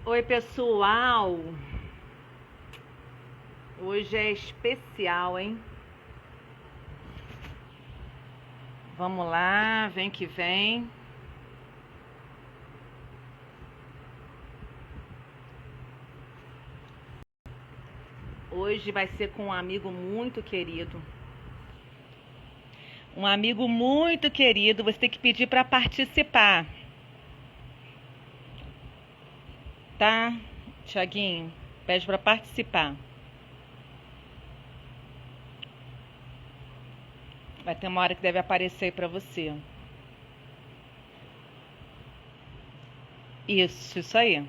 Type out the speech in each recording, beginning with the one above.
Oi, pessoal. Hoje é especial, hein? Vamos lá, vem que vem. Hoje vai ser com um amigo muito querido. Um amigo muito querido, você tem que pedir para participar, tá? Tiaguinho, pede para participar. Vai ter uma hora que deve aparecer aí para você. Isso aí.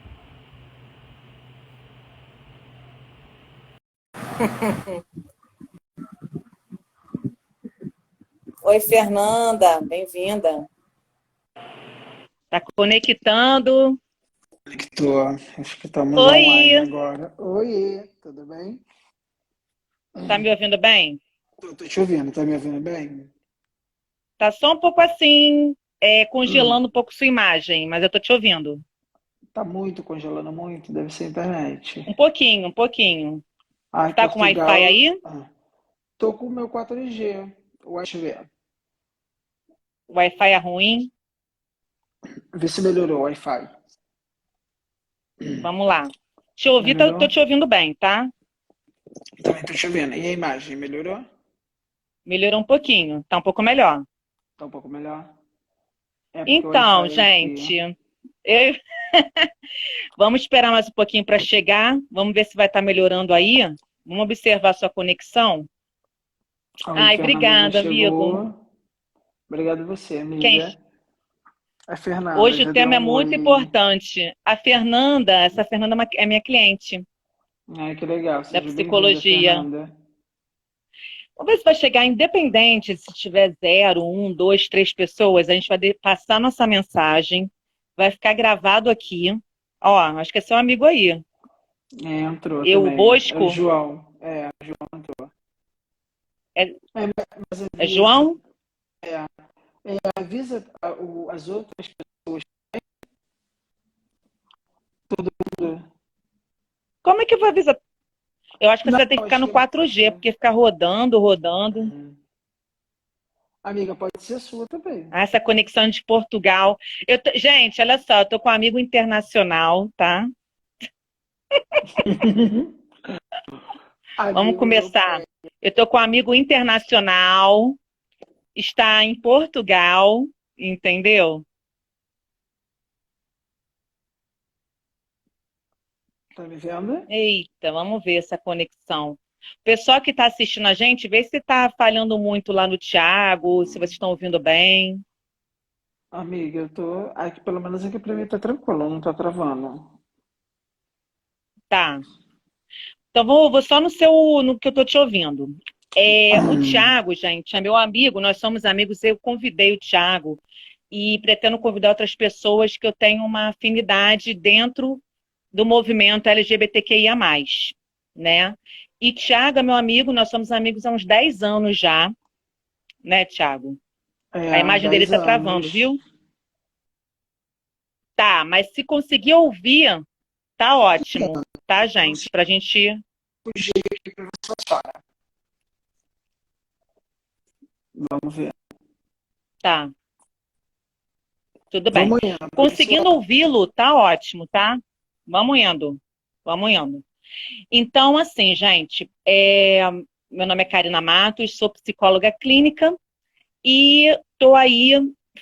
Oi, Fernanda, bem-vinda. Tá conectando. Conectou, acho que estamos online Oi, agora. Oi, tudo bem? tá me ouvindo bem? Tô te ouvindo, tá me ouvindo bem? Tá só um pouco assim, congelando um pouco sua imagem, mas eu tô te ouvindo. Tá muito, congelando muito, deve ser a internet. Um pouquinho, um pouquinho. Ah, Você em tá com Wi-Fi Portugal, aí? tô com o meu 4G, deixa eu ver. O Wi-Fi é ruim? Vê se melhorou o Wi-Fi. Vamos lá. Te ouvi, tô Melhorou? te ouvindo bem, tá? Também tô te ouvindo. E a imagem, melhorou? Melhorou um pouquinho, tá um pouco melhor. Tá um pouco melhor? É porque o Então, Wi-Fi aqui... gente, eu- vamos esperar mais um pouquinho para chegar. Vamos ver se vai estar melhorando aí. Vamos observar a sua conexão. Oi, Ai, Fernanda já obrigada, amigo. chegou. Obrigado a você, Quem... amiga. A Fernanda Hoje o já deu tema é um muito oi. importante. A Fernanda, essa Fernanda é minha cliente Ai, que legal. da Seja bem-vinda, psicologia. Fernanda. Vamos ver se vai chegar independente, se tiver zero, um, dois, três pessoas, a gente vai passar nossa mensagem, vai ficar gravado aqui. Ó, acho que é seu amigo aí. É, entrou Eu, também. É o Bosco, João. É, o João entrou. é, É, mas é avisa, João? avisa as outras pessoas, todo mundo. Como é que eu vou avisar? Eu acho que Não, você tem que ficar acho no que não 4G, pode. porque ficar rodando, rodando. Amiga, pode ser sua também. Ah, essa conexão de Portugal. Gente, olha só, eu tô com um amigo internacional, tá? Vamos Amigo começar. europeu. Eu tô com um amigo internacional, está em Portugal, entendeu? Tá me vendo? Eita, vamos ver essa conexão. O pessoal que está assistindo a gente, vê se está falhando muito lá no Thiago, se vocês estão ouvindo bem. Amiga, eu tô. Aqui, pelo menos aqui pra mim tá tranquilo, não tá travando. Tá. Então vou só no que eu estou te ouvindo. O Thiago, gente, é meu amigo, nós somos amigos, eu convidei o Thiago e pretendo convidar outras pessoas que eu tenho uma afinidade dentro do movimento LGBTQIA+, né? E Thiago é meu amigo, nós somos amigos há uns 10 anos já, né, Thiago? A É, uns imagem dele 10 tá travando, anos. viu? Tá, mas se conseguir ouvir, tá ótimo, tá, gente? Pra gente. Fugir aqui pra você fora. Vamos ver. Tá, tudo bem. Vamos indo, Conseguindo pessoal. ouvi-lo, tá ótimo, tá? Vamos indo, vamos indo. Então, assim, gente, meu nome é Karina Matos, sou psicóloga clínica e tô aí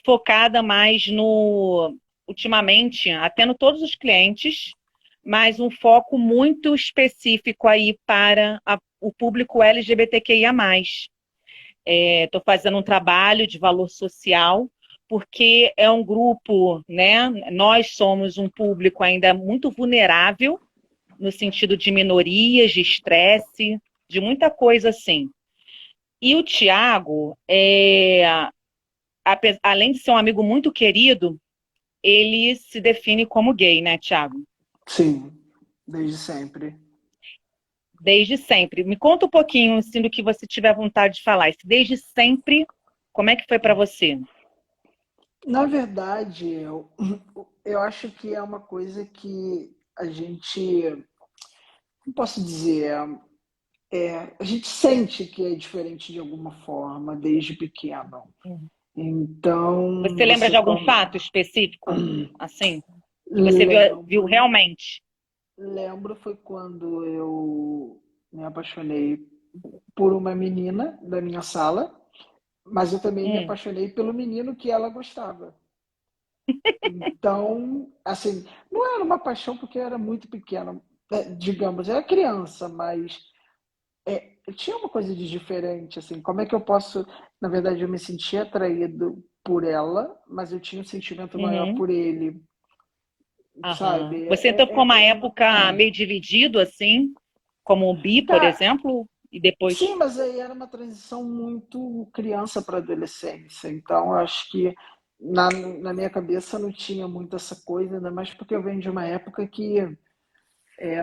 focada mais no, ultimamente, atendo todos os clientes, mas um foco muito específico aí para o público LGBTQIA+. Estou fazendo um trabalho de valor social, porque é um grupo, né? Nós somos um público ainda muito vulnerável, no sentido de minorias, de estresse, de muita coisa assim. E o Tiago, além de ser um amigo muito querido, ele se define como gay, né, Tiago? Sim, desde sempre. Desde sempre. Me conta um pouquinho, assim, do que você tiver vontade de falar. Esse desde sempre, como é que foi para você? Na verdade, eu acho que é uma coisa que a gente, como posso dizer, a gente sente que é diferente de alguma forma desde pequeno. Uhum. Então, Você lembra você de algum come... fato específico, assim, que você viu Lembro, realmente? lembro foi quando eu me apaixonei por uma menina da minha sala, mas eu também me Hum, apaixonei pelo menino que ela gostava. Então, assim, não era uma paixão porque eu era muito pequena, digamos, eu era criança, mas tinha uma coisa de diferente, assim, como é que eu posso, na verdade, eu me sentia atraído por ela, mas eu tinha um sentimento maior uhum, por ele, aham. sabe? Você então ficou uma época meio dividido, assim, como o bi, por Cara, exemplo, e depois... sim, mas aí era uma transição muito criança para adolescência, então eu acho que na minha cabeça não tinha muito essa coisa, ainda mais porque eu venho de uma época que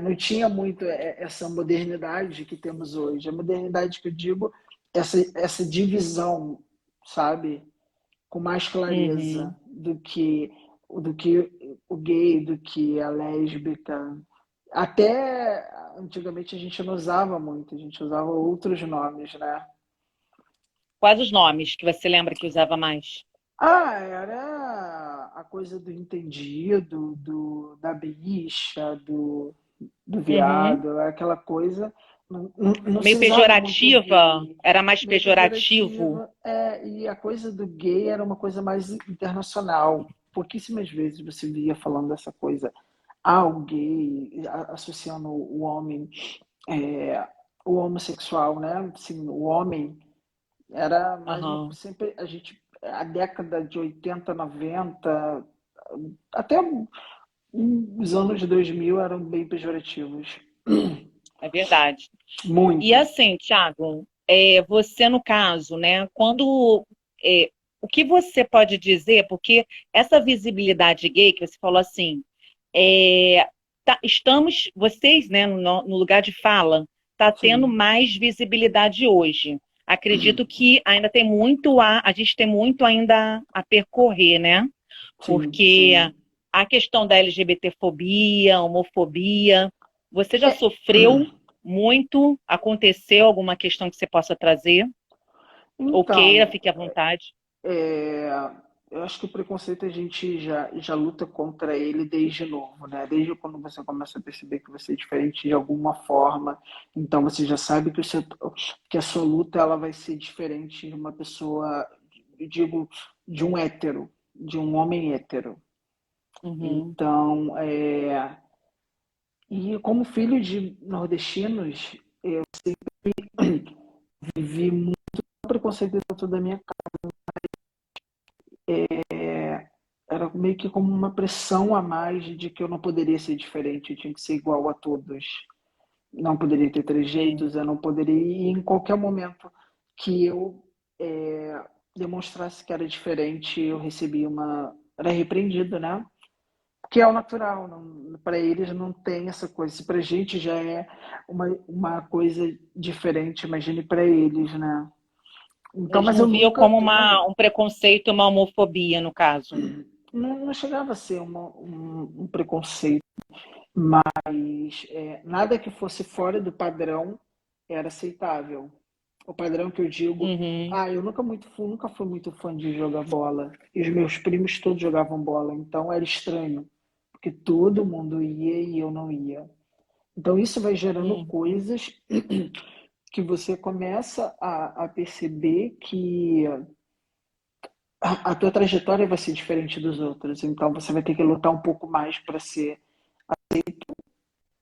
não tinha muito essa modernidade que temos hoje. A modernidade que eu digo, essa divisão, sabe? Com mais clareza Uhum. do que o gay, do que a lésbica. Até antigamente a gente não usava muito, a gente usava outros nomes, né? Quais os nomes que você lembra que usava mais? Era a coisa do entendido, da bicha, do Uhum. viado, aquela coisa. Não se Meio usava muito pejorativa? gay, Era mais meio pejorativo? pejorativa. E a coisa do gay era uma coisa mais internacional. Pouquíssimas vezes você via falando dessa coisa. O gay, associando o homem, é, o homossexual, né? Assim, o homem era mais uma. Aham. Sempre a gente. A década de 80, 90, até os anos 2000 eram bem pejorativos. É verdade. E Muito. assim, Thiago, você no caso, né? O que você pode dizer? Porque essa visibilidade gay que você falou assim, estamos, vocês, né, no lugar de fala, está tendo Sim, mais visibilidade hoje. Acredito que ainda tem muito a gente tem muito ainda a percorrer, né? sim, Porque sim. a questão da LGBTfobia, homofobia, você já sofreu muito? Aconteceu alguma questão que você possa trazer? Ou queira, Então, fique à vontade. é, eu acho que o preconceito a gente já luta contra ele desde novo, né? Desde quando você começa a perceber que você é diferente de alguma forma, então você já sabe que a sua luta ela vai ser diferente de uma pessoa, eu digo, de um hétero, de um homem hétero. Uhum. Então, e como filho de nordestinos, eu vivi muito preconceito dentro da minha casa. Era meio que como uma pressão a mais de que eu não poderia ser diferente, eu tinha que ser igual a todos. Não poderia ter Sim. trejeitos, eu não poderia. E em qualquer momento que eu demonstrasse que era diferente, eu recebia uma. Era repreendido, né? Que é o natural, para eles não tem essa coisa. Se para a gente já é uma coisa diferente, imagine para eles, né? Então, Eles mas eu não viam nunca, como um preconceito, uma homofobia, no caso. não chegava a ser um preconceito, mas nada que fosse fora do padrão era aceitável. O padrão que eu digo, Uhum. eu nunca fui muito fã de jogar bola. E os meus primos todos jogavam bola, então era estranho, porque todo mundo ia e eu não ia. Então isso vai gerando Uhum. coisas que você começa a perceber que a tua trajetória vai ser diferente dos outros. Então você vai ter que lutar um pouco mais para ser.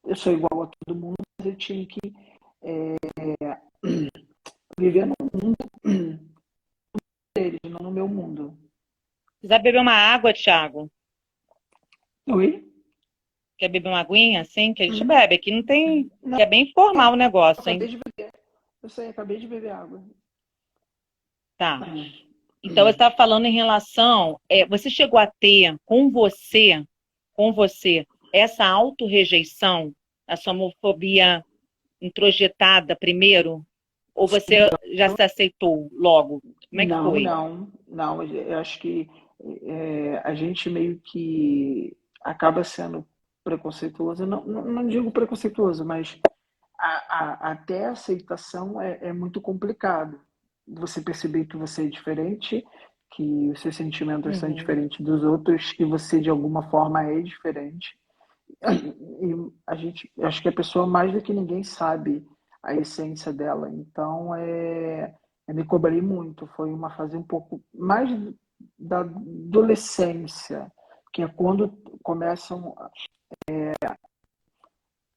Eu sou igual a todo mundo, mas eu tinha que viver no mundo deles, não no meu mundo. Quiser beber uma água, Thiago? Oi? Quer beber uma aguinha, assim? Que a gente Hum, bebe. Aqui não tem... Não, Que é bem informal o negócio, hein? acabei de beber. Eu sei, acabei de beber água. Tá. Então, você estava falando em relação... você chegou a ter com você, essa autorrejeição, essa homofobia introjetada primeiro? Ou você já se aceitou logo? Como é que Não, foi? não, não. Eu acho que a gente meio que acaba sendo. preconceituoso, não digo preconceituoso, mas até a aceitação é muito complicado. Você perceber que você é diferente, que os seus sentimentos são Uhum. diferentes dos outros, que você de alguma forma é diferente. E acho que a pessoa mais do que ninguém sabe a essência dela. Então, eu me cobrei muito. Foi uma fase um pouco mais da adolescência, que é quando começam,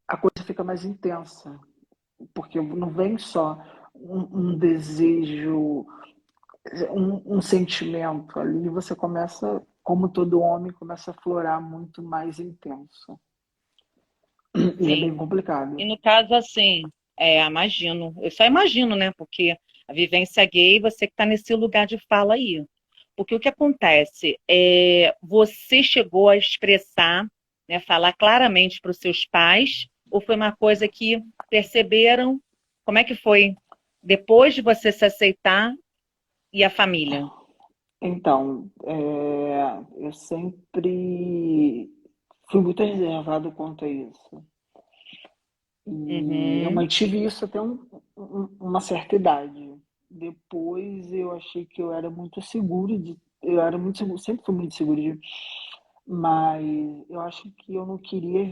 a coisa fica mais intensa, porque não vem só um desejo, um sentimento ali, você começa, como todo homem, começa a florar muito mais intenso. E é bem Sim. complicado. E no caso, assim, imagino, eu só imagino, né? Porque a vivência gay, você que está nesse lugar de fala aí. Porque o que acontece você chegou a expressar, né, falar claramente para os seus pais, ou foi uma coisa que perceberam? Como é que foi depois de você se aceitar e a família? Então, eu sempre fui muito reservado quanto a isso. E eu Uhum, mantive isso até uma certa idade. Depois eu achei que eu era muito seguro eu era muito seguro, sempre fui muito seguro mas eu acho que eu não queria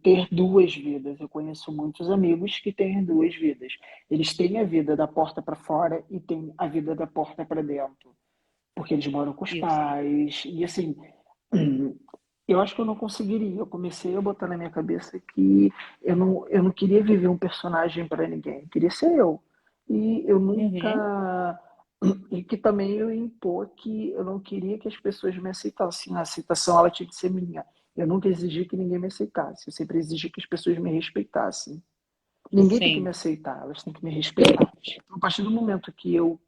ter duas vidas. Eu conheço muitos amigos que têm duas vidas. Eles têm a vida da porta para fora e têm a vida da porta para dentro, porque eles moram com os isso. pais. E assim, eu acho que eu não conseguiria. Eu comecei a botar na minha cabeça que eu não queria viver um personagem para ninguém. Eu queria ser eu. E eu Uhum, nunca. E que também eu impor que eu não queria que as pessoas me aceitassem. A aceitação ela tinha que ser minha. Eu nunca exigi que ninguém me aceitasse. Eu sempre exigi que as pessoas me respeitassem. Ninguém tem que me sim. aceitar, elas têm que me respeitar. Então, a partir do momento que eu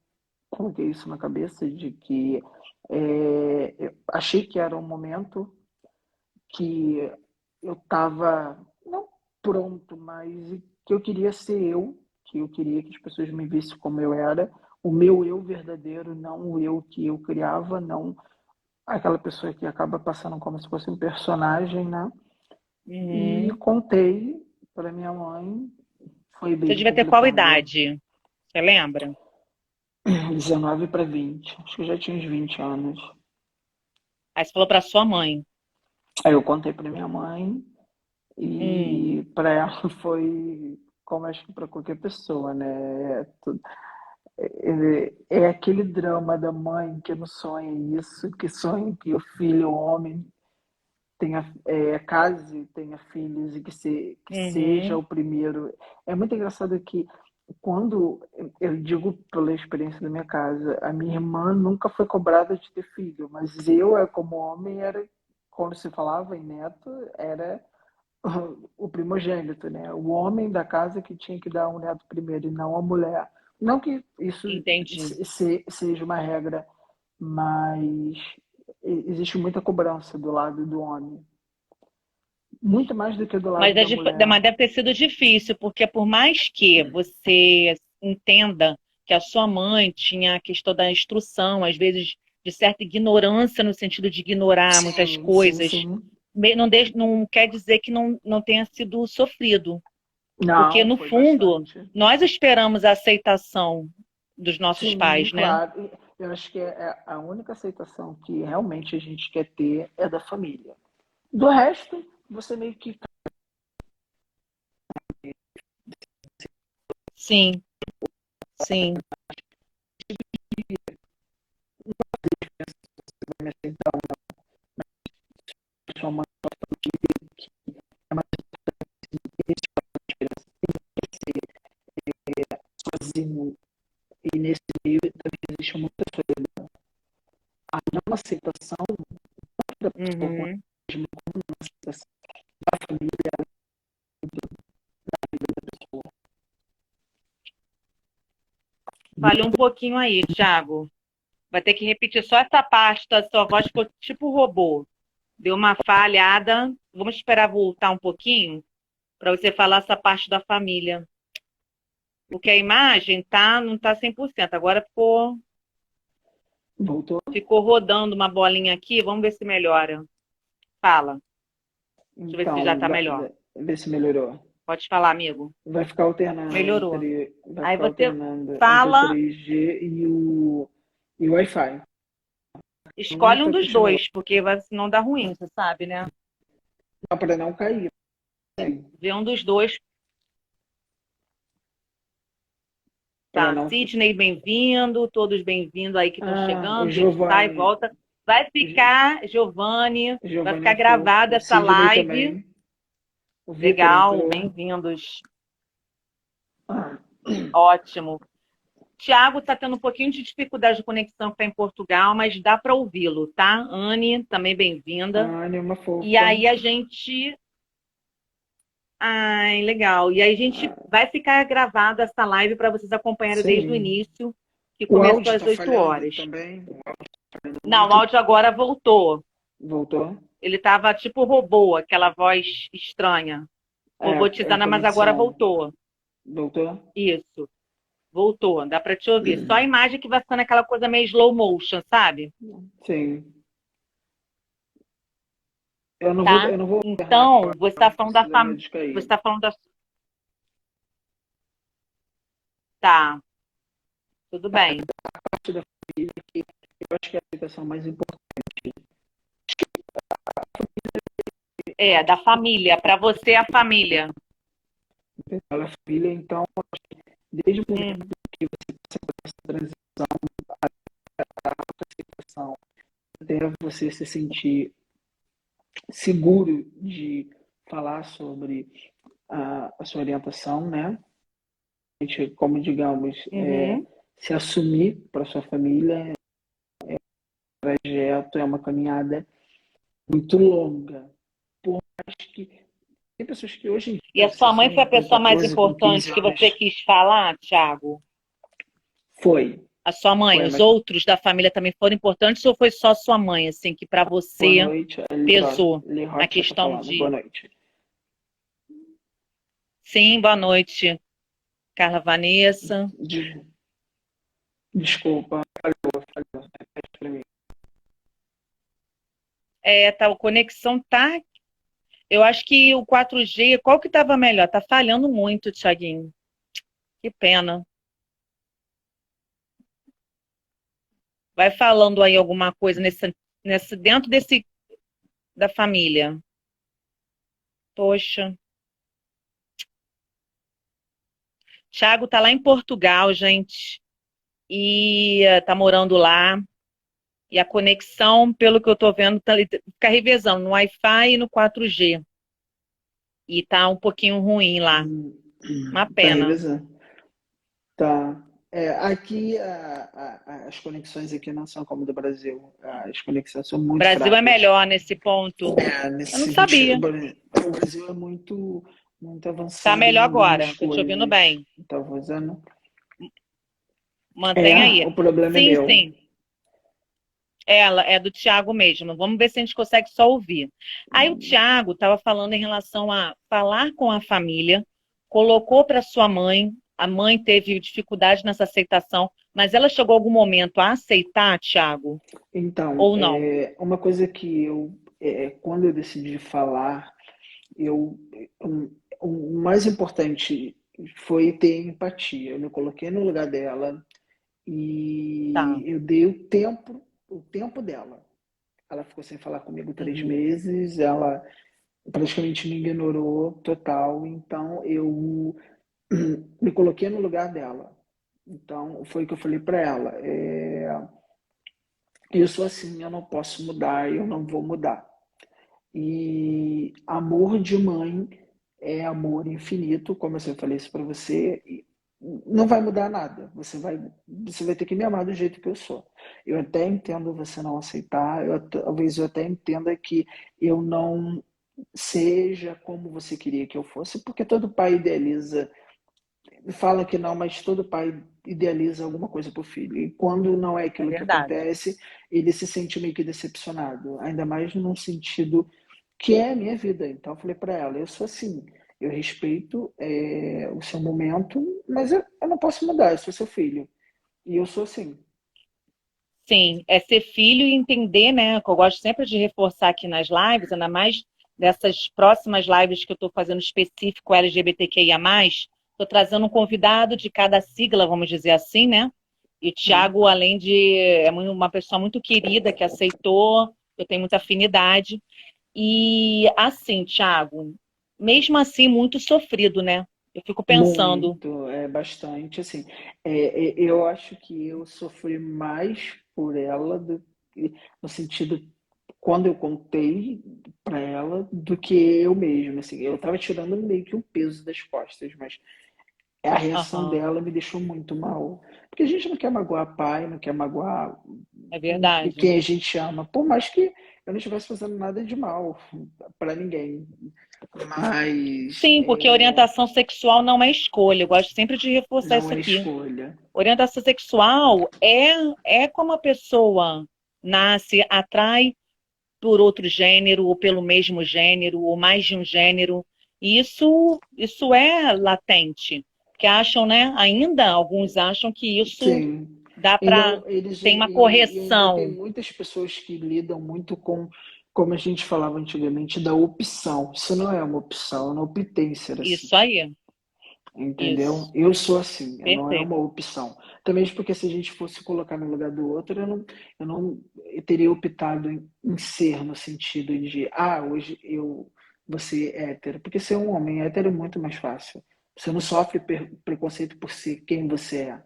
coloquei isso na cabeça de que eu achei que era um momento que eu estava não pronto, mas que eu queria ser eu, que eu queria que as pessoas me vissem como eu era, o meu eu verdadeiro, não o eu que eu criava, não aquela pessoa que acaba passando como se fosse um personagem, né? E Uhum. contei para minha mãe, foi Você bem devia ter qual complicado. idade? Você lembra? 19 para 20, acho que eu já tinha uns 20 anos. Aí você falou para sua mãe. Aí eu contei para minha mãe Hum, e para ela foi como acho que para qualquer pessoa, né? É aquele drama da mãe que não sonha isso, que sonha que o filho, o homem, case, tenha filhos e que seja uhum, o primeiro. É muito engraçado que quando eu digo pela experiência da minha casa, a minha irmã nunca foi cobrada de ter filho, mas eu, como homem, era quando se falava em neto, era o primogênito, né? O homem da casa que tinha que dar um neto primeiro e não a mulher. Não que isso entendi. seja uma regra, mas existe muita cobrança do lado do homem, muito mais do que do Mas, lado da mulher. mas deve ter sido difícil, porque por mais que você entenda que a sua mãe tinha a questão da instrução, às vezes de certa ignorância, no sentido de ignorar muitas Sim, sim, coisas, sim. não quer dizer que não tenha sido sofrido. Porque, Não, no foi fundo, bastante. nós esperamos a aceitação dos nossos Sim, pais, né? claro. Eu acho que a única aceitação que realmente a gente quer ter é da família. Do resto, você meio que Sim, sim. vai me aceitar uma pessoa que é mais sozinho. E nesse meio também existe muita solidão. A não aceitação da pessoa com Uhum. mesmo como não aceitação da família da pessoa. Falhou um pouquinho aí, Thiago. Vai ter que repetir só essa parte, tá? Sua voz ficou tipo robô. Deu uma falhada. Vamos esperar voltar um pouquinho para você falar essa parte da família. Porque a imagem não tá 100%. Agora Voltou? ficou rodando uma bolinha aqui. Vamos ver se melhora. Fala. Deixa eu ver se já Então, tá melhor. vê se melhorou. Pode falar, amigo. Vai ficar alternando Melhorou. entre, vai Aí ficar você alternando entre o fala, 3G e o Wi-Fi. Não escolhe um tá dos puxando lá dois, porque senão dá ruim, você sabe, né? para não cair. Vê um dos dois. Para Tá, não. Sidney, bem-vindo. Todos bem-vindos aí que estão O chegando. A gente sai e Giovanni. volta. Vai ficar, Giovanni, vai Giovanni ficar é fofo. gravada O essa Sidney live. também. O Vitor Legal, entrou. bem-vindos. Ah, Ótimo. Tiago está tendo um pouquinho de dificuldade de conexão que está em Portugal, mas dá para ouvi-lo, tá? Anne, também a bem-vinda. Anne é uma E fofa. aí a gente. Ai, legal. E aí a gente Ah, vai ficar gravado essa live para vocês acompanharem desde o sim. início, que O começou áudio às tá 8 falhando horas. também. O áudio tá falhando Não, o muito. áudio agora voltou. Voltou? Ele tava tipo robô, aquela voz estranha, É a robotizada, mas agora conexão. voltou. Voltou? Isso, voltou, dá para te ouvir. Só a imagem que vai ficando aquela coisa meio slow motion, sabe? Sim. Tá? Eu não vou errar Então, agora, você não, está porque falando da senão família. vai Você descair. está falando da. Tá, tudo bem. Parte da família que eu acho que é a situação mais importante. É, da família. Para você, a família. A família, então, desde o Hum, momento que você passa por essa transição, a aceitação, até você se sentir seguro de falar sobre a sua orientação, né? Como, digamos, uhum. se assumir para sua família, trajeto, é uma caminhada muito longa. Por mais que tem pessoas que hoje em E dia, a você sua mãe foi assume a com pessoa mais 14, com 15 importante que anos, você quis falar, Thiago? foi, A sua mãe, foi, os mas outros da família também foram importantes ou foi só sua mãe, assim, que para boa você noite, pesou na Lirot já tá questão falando, boa de. noite. Sim, boa noite, Carla Vanessa. De- Desculpa, repete pra mim. É, tá, a conexão tá. Eu acho que o 4G, qual que estava melhor? Tá falhando muito, Thiaguinho. Que pena. Vai falando aí alguma coisa dentro desse da família. Poxa. Thiago tá lá em Portugal, gente, e tá morando lá. E a conexão, pelo que eu tô vendo, fica revezando no Wi-Fi e no 4G. E tá um pouquinho ruim lá. Uma Tá pena. revezando. Tá. Aqui, as conexões aqui não são como do Brasil. As conexões são O muito Brasil é fracas. melhor nesse ponto. Nesse Eu não sentido, sabia. o Brasil é muito Tá avançado em melhor algumas agora. Tô te ouvindo coisas. bem. Então, usando. Mantém aí. O problema é Sim, meu. sim. Ela é do Tiago mesmo. Vamos ver se a gente consegue só ouvir. Aí o Tiago estava falando em relação a falar com a família, colocou para sua mãe, a mãe teve dificuldade nessa aceitação, mas ela chegou a algum momento a aceitar, Tiago, Então, ou não? uma coisa que quando eu decidi falar, eu, um, o mais importante foi ter empatia. Eu me coloquei no lugar dela e Tá. eu dei o tempo dela. Ela ficou sem falar comigo 3 meses, ela praticamente me ignorou total, então eu me coloquei no lugar dela. Então, foi o que eu falei para ela. Eu sou assim, eu não posso mudar, eu não vou mudar. E amor de mãe é amor infinito, como eu sempre falei isso para você, e não vai mudar nada. Você vai ter que me amar do jeito que eu sou. Eu até entendo você não aceitar, talvez eu até entenda que eu não seja como você queria que eu fosse, porque todo pai idealiza, fala que não, mas todo pai idealiza alguma coisa para o filho. E quando não é É aquilo que verdade. acontece, ele se sente meio que decepcionado, ainda mais num sentido que é a minha vida. Então eu falei para ela, eu sou assim, eu respeito o seu momento, mas eu não posso mudar, eu sou seu filho. E eu sou assim. Sim, é ser filho e entender, né? Que eu gosto sempre de reforçar aqui nas lives, ainda mais dessas próximas lives que eu estou fazendo específico LGBTQIA+, estou trazendo um convidado de cada sigla, vamos dizer assim, né? E o Thiago, além de uma pessoa muito querida, que aceitou, eu tenho muita afinidade. E assim, Thiago, mesmo assim, muito sofrido, né? Eu fico pensando, Muito, é bastante, assim, eu acho que eu sofri mais por ela no sentido, quando eu contei para ela, do que eu mesmo, assim, eu estava tirando meio que o peso das costas, mas a reação aham, dela me deixou muito mal, porque a gente não quer magoar pai, não quer magoar é verdade. quem a gente ama, por mais que eu não estivesse fazendo nada de mal para ninguém, mas Sim, porque orientação sexual não é escolha. Eu gosto sempre de reforçar não isso é aqui. escolha. Orientação sexual é como a pessoa nasce, atrai por outro gênero, ou pelo mesmo gênero, ou mais de um gênero. E isso é latente. Que acham, né? Ainda alguns acham que isso Sim. dá Ainda, para tem uma e ainda tem correção. muitas pessoas que lidam muito com, como a gente falava antigamente, da opção. Isso não é uma opção, eu não optei em ser assim. Isso aí, Entendeu? isso, Eu sou assim, não é uma perfeito. opção. Também porque se a gente fosse colocar no lugar do outro, eu teria optado em ser, no sentido de, hoje eu vou ser hétero. Porque ser um homem hétero é muito mais fácil. Você não sofre preconceito por ser quem você é.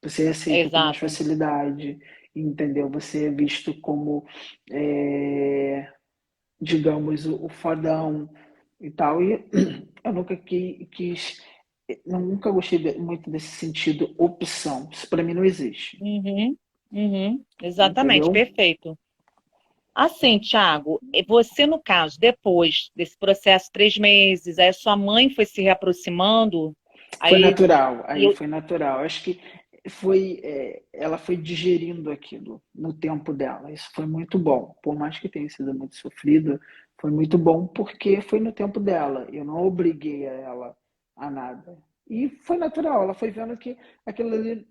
Você é aceito com mais Exato. facilidade, entendeu? Você é visto como, é, digamos, o fodão e tal. E eu nunca quis, eu nunca gostei muito desse sentido opção. Isso para mim não existe, Uhum, uhum, exatamente, entendeu? perfeito. Assim, Thiago, você, no caso, depois desse processo, 3 meses, aí sua mãe foi se reaproximando, Foi aí natural, e aí eu, foi natural. Acho que ela foi digerindo aquilo no tempo dela. Isso foi muito bom. Por mais que tenha sido muito sofrido, foi muito bom porque foi no tempo dela. Eu não obriguei a ela a nada. E foi natural. Ela foi vendo que aquilo ali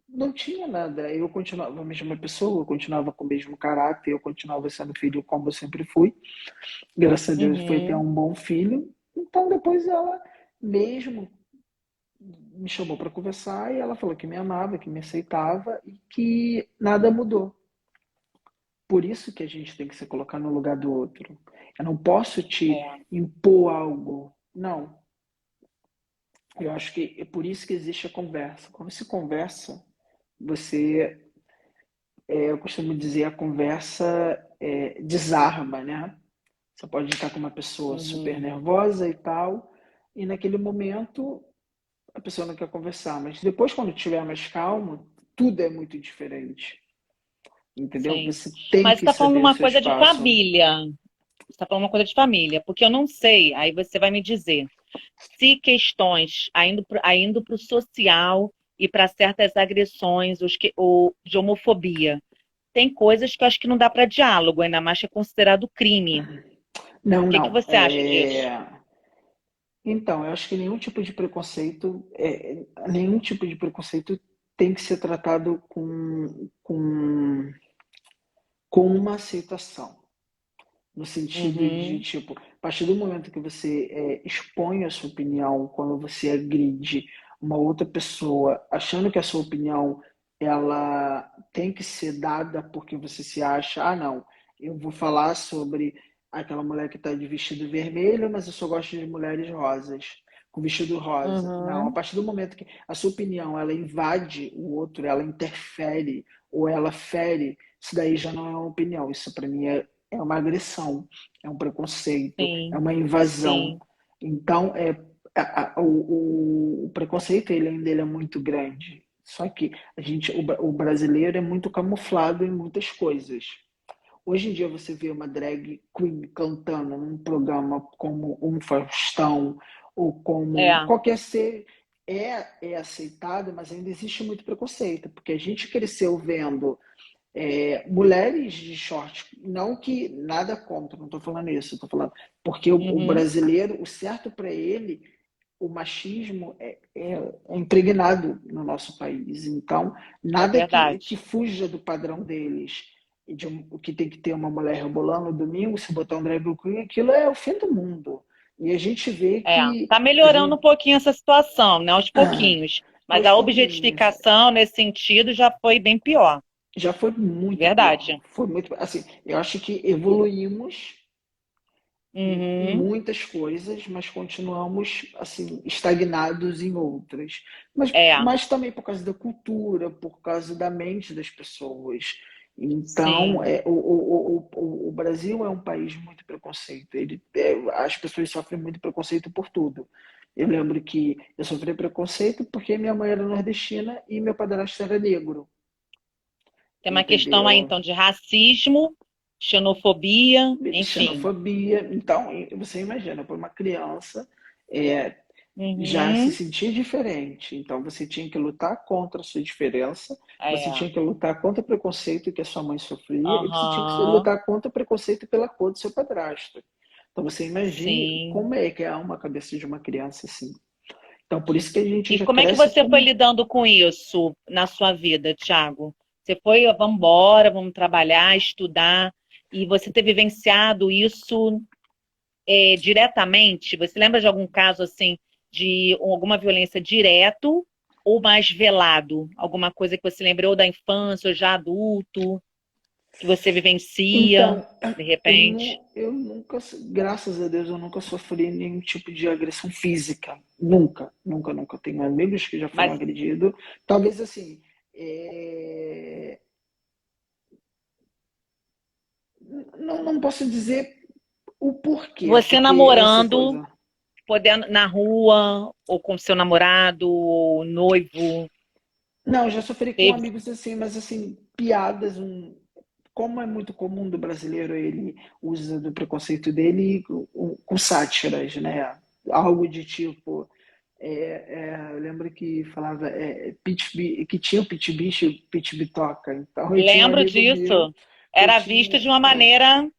não tinha nada. Eu continuava a mesma pessoa, eu continuava com o mesmo caráter, eu continuava sendo filho como eu sempre fui. Graças a Deus foi ter uhum, um bom filho. Então depois ela mesmo me chamou para conversar e ela falou que me amava, que me aceitava e que nada mudou. Por isso que a gente tem que se colocar no lugar do outro. Eu não posso te é, impor algo. Não. Eu acho que é por isso que existe a conversa. Quando se conversa, você, eu costumo dizer, a conversa desarma, né? Você pode estar com uma pessoa super uhum, nervosa e tal, e naquele momento a pessoa não quer conversar, mas depois, quando estiver mais calmo, tudo é muito diferente, entendeu? sim. Você tem Mas você que está falando saber o uma seu coisa de espaço. família. Você está falando uma coisa de família, porque eu não sei, aí você vai me dizer, se questões indo para o social e para certas agressões ou de homofobia, tem coisas que eu acho que não dá para diálogo, ainda mais que é considerado crime. O Não, que que não. você acha disso? Então, eu acho que nenhum tipo de preconceito tem que ser tratado com uma aceitação. No sentido de, Uhum, tipo, a partir do momento que você expõe a sua opinião, quando você agride uma outra pessoa, achando que a sua opinião ela tem que ser dada porque você se acha, não, eu vou falar sobre aquela mulher que está de vestido vermelho, mas eu só gosto de mulheres rosas, com vestido rosa. Não, a uhum, partir do momento que a sua opinião ela invade o outro, ela interfere ou ela fere, isso daí já não é uma opinião, isso para mim é uma agressão, é um preconceito, é sim, uma invasão. sim, Então, o preconceito ele é muito grande. Só que o brasileiro é muito camuflado em muitas coisas. Hoje em dia você vê uma drag queen cantando num programa como um Faustão ou como é, qualquer ser é aceitado, mas ainda existe muito preconceito, porque a gente cresceu vendo mulheres de short, não que nada contra, não estou falando isso, estou falando porque o uhum, brasileiro, o certo para ele, o machismo é impregnado no nosso país. Então, é nada que verdade. fuja do padrão deles. o que tem que ter uma mulher rebolando no domingo, se botar um drag queen, aquilo é o fim do mundo. E a gente vê É, que tá a melhorando um gente, pouquinho essa situação, né? Aos pouquinhos. Mas aos a pouquinhos, objetificação nesse sentido já foi bem pior, já foi de muito pior. verdade. Foi muito, assim, eu acho que evoluímos em Uhum, muitas coisas, mas continuamos assim estagnados em outras. é, Mas também por causa da cultura, por causa da mente das pessoas. Então, sim. o Brasil é um país muito preconceito. As pessoas sofrem muito preconceito por tudo. Eu lembro que eu sofri preconceito porque minha mãe era nordestina e meu padrasto era negro, Tem uma questão aí, entendeu? então, de racismo, xenofobia, enfim. Xenofobia. Então, você imagina, para uma criança é, já se Uhum, sentir diferente. Então, você tinha que lutar contra a sua diferença, você é, tinha que lutar contra o preconceito que a sua mãe sofria, e você tinha que aham, lutar contra o preconceito pela cor do seu padrasto. Então, você imagine sim. como é que é uma cabeça de uma criança assim. Então, por isso que a gente E já como é que cresce você foi como. lidando com isso na sua vida, Thiago? Você foi, vamos embora, vamos trabalhar, estudar, e você ter vivenciado isso diretamente? Você lembra de algum caso assim de alguma violência direto ou mais velado? Alguma coisa que você lembrou da infância ou já adulto, que você vivencia, Então, de repente? eu nunca, graças a Deus, eu nunca sofri nenhum tipo de agressão física. Nunca, nunca, nunca. Tenho amigos que já foram Mas agredidos. Talvez assim, é, não posso dizer o porquê, você porque essa namorando, coisa. podendo na rua, ou com seu namorado, ou noivo, Não, já sofri com teve. amigos assim, mas assim, piadas, como é muito comum do brasileiro, ele usa do preconceito dele com sátiras, né? Algo de tipo. Eu lembro que falava que tinha o Pit Bicho e o Pit Bitoca. Então eu tinha um Lembro amigo meu disso. que eu Era visto tinha de uma maneira,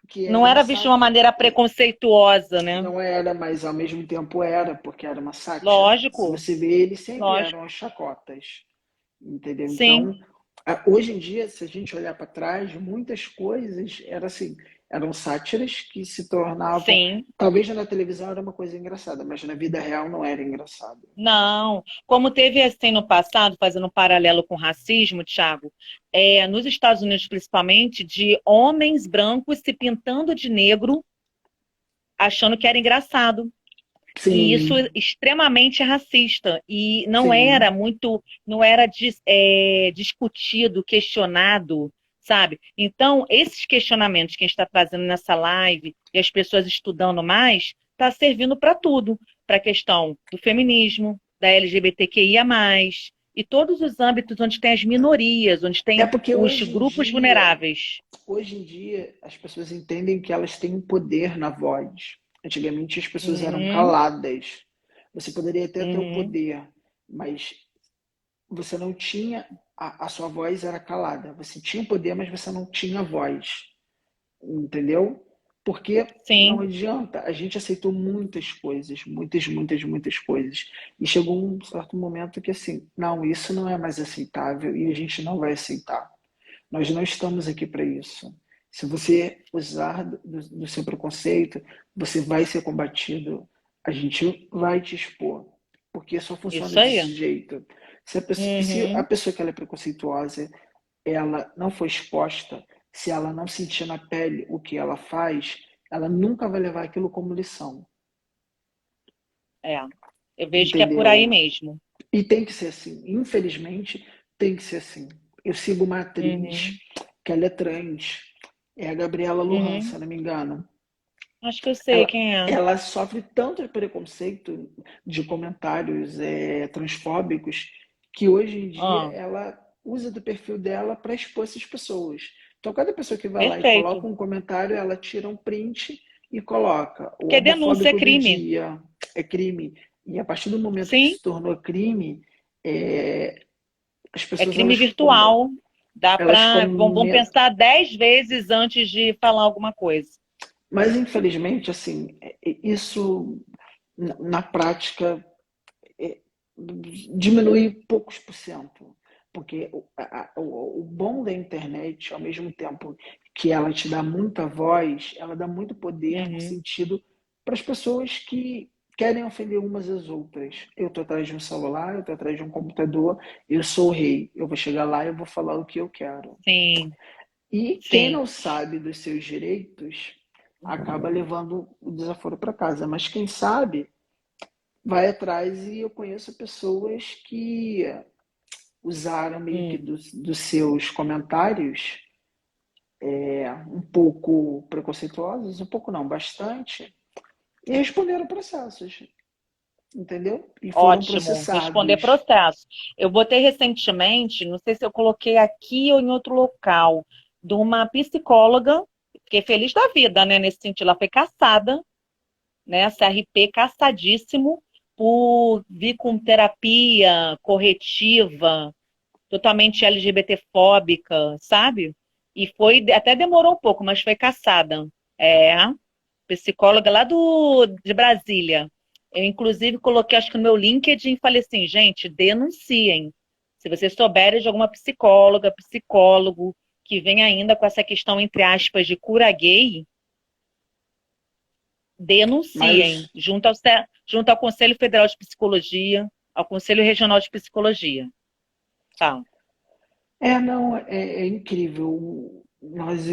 que não era uma era visto de uma sátira. maneira preconceituosa, né? Não era, mas ao mesmo tempo era, porque era uma sátira. Se Lógico, você vê, ele sempre lógico. eram as chacotas. Entendeu? Sim, Então, hoje em dia, se a gente olhar para trás, muitas coisas eram sátiras que se tornavam, sim. talvez na televisão era uma coisa engraçada, mas na vida real não era engraçado. Não. Como teve assim no passado, fazendo um paralelo com o racismo, Thiago, nos Estados Unidos principalmente, de homens brancos se pintando de negro, achando que era engraçado. E isso é Sim, extremamente racista. E não era sim. muito, não era discutido, questionado, sabe? Então, esses questionamentos que a gente está trazendo nessa live e as pessoas estudando mais, está servindo para tudo, para a questão do feminismo, da LGBTQIA+, e todos os âmbitos onde tem as minorias, onde É tem porque os grupos vulneráveis. hoje em dia, as pessoas entendem que elas têm um poder na voz. Antigamente, as pessoas eram Uhum, caladas. Você poderia até ter o uhum, poder, mas você não tinha, a sua voz era calada. Você tinha o poder, mas você não tinha voz. Entendeu? Porque não sim, adianta, a gente aceitou muitas coisas, muitas, muitas, muitas coisas. E chegou um certo momento que assim, não, isso não é mais aceitável e a gente não vai aceitar. Nós não estamos aqui para isso. Se você usar do seu preconceito, você vai ser combatido. A gente vai te expor. Porque só funciona isso aí. desse jeito. Se a Uhum, pessoa que ela é preconceituosa, ela não for exposta, se ela não sentir na pele o que ela faz, ela nunca vai levar aquilo como lição. é. Eu vejo que é por aí Entendeu? mesmo. E tem que ser assim. Infelizmente, tem que ser assim. Eu sigo uma atriz Uhum, que ela é trans, é a Gabriela Luran, se uhum. eu não me engano. Acho que eu sei Ela, quem é. ela sofre tanto preconceito de comentários transfóbicos que hoje em dia Ah, ela usa do perfil dela para expor essas pessoas. Então, cada pessoa que vai lá e coloca perfeito. um comentário, ela tira um print e coloca o Porque denúncia é homofóbico do crime. dia é crime. E a partir do momento que Sim, se tornou crime, é, as é pessoas crime virtual. Dá elas para. Vão comentam. pensar 10 vezes antes de falar alguma coisa. Mas, infelizmente, assim, isso na prática é, diminui poucos por cento. Porque o bom da internet, ao mesmo tempo que ela te dá muita voz, ela dá muito poder no Uhum. sentido para as pessoas que querem ofender umas às outras. Eu estou atrás de um celular, eu estou atrás de um computador, eu sou o rei, eu vou chegar lá e eu vou falar o que eu quero. Sim, E quem sim. não sabe dos seus direitos acaba levando o desaforo para casa. Mas quem sabe vai atrás, e eu conheço pessoas que usaram meio que Hum. dos seus comentários um pouco preconceituosos, um pouco não, bastante, e responderam processos, entendeu? E foram Ótimo, responder processados. processo. Eu botei recentemente, não sei se eu coloquei aqui ou em outro local, de uma psicóloga, fiquei feliz da vida, né? Nesse sentido, ela foi caçada, né? CRP caçadíssimo por vir com terapia corretiva, totalmente LGBTfóbica, sabe? E foi, até demorou um pouco, mas foi caçada. É, psicóloga lá de Brasília. Eu, inclusive, coloquei, acho que no meu LinkedIn, e falei assim, gente, denunciem. Se vocês souberem de alguma psicóloga, psicólogo, que vem ainda com essa questão, entre aspas, de cura gay, denunciem, Mas, junto ao Conselho Federal de Psicologia, ao Conselho Regional de Psicologia. Tá. não, é incrível. Nós